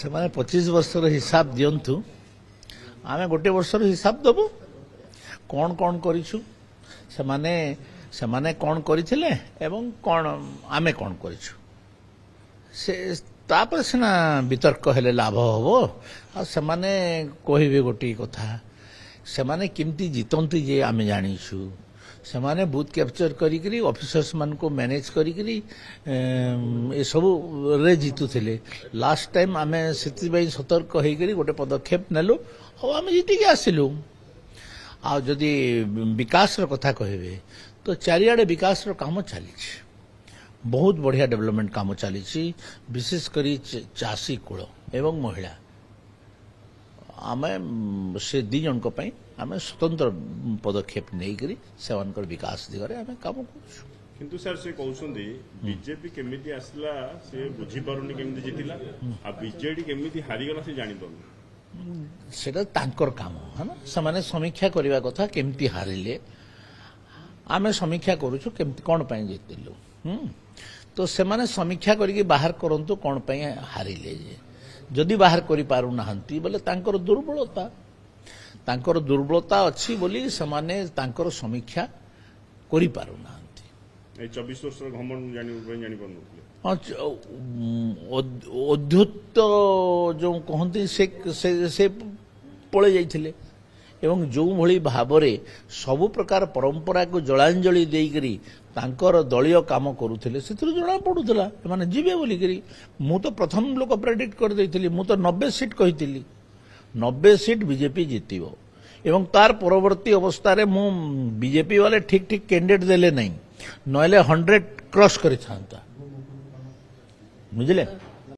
से माने 25 वर्षर हिसाब दिंतु आम गोटे वर्षर हिसाब दबु कौन कौन करिछु से माने कौन करथिले एवं कौन आमे कौन करिछु से तापर सिना वितर्क हेले लाभ हबो आ से माने कहिबे गोटी कथा से माने किमती जितंती जे आमे जानिछु से माने बूथ कैप्चर करी ऑफिसर्स मान को मैनेज करी ए सब रे जीतु थिले लास्ट टाइम आमे सेति बई सतर्क होई करी गोटे पदक्षेप नेलु और आमे जीति के आसिलु आ जदी विकास रो कथा कहबे तो चारियाडे विकास रो काम चली बहुत बढ़िया डेवलपमेंट काम चली विशेष करी चाषी कूल एवं महिला आमे से दी जन को पई आमे स्वतंत्र पदक्षेप नहीं करी सेवानकर विकास दिगरे आमे काम करू किंतु सर से कहउछंदी बीजेपी केमिति आसला से बुझी पारुनी केमिति जितिला आ बीजेडी केमिति हारी गला से जानि पारुनी सेटा तांकर काम है ना से समीक्षा करने कथा केमती हारिले आमे समीक्षा करूछु केमती कौन पाई जीतिलु तो से समीक्षा करके बाहर करंतु कौन पाई हारिले जे जदि बाहर करि पारु नाहंती बोले तांकर दुर्बलता अच्छी बोली से तांकर समीक्षा करि पारु नाहंती ए 24 वर्ष घमंड जानि पारनु अद्भुत जो कहते से पड़े जाइथिले एवं जो भली भावरे सबु प्रकार परंपरा को जलांजलि देकरी तांकर दलीय काम करुथिले सेथिरु जणा पडुथला माने जीवे बोली करी मु तो प्रथम लोक प्रेडिक्ट कर देइथिली मु तो 90 सीट कहिथिली 90 सीट बीजेपी जीतिबो एवं तार परवर्ती अवस्था रे मु बीजेपी वाले ठीक ठीक कैंडिडेट देले नहीं नहले 100 क्रॉस करि थांता बुझले।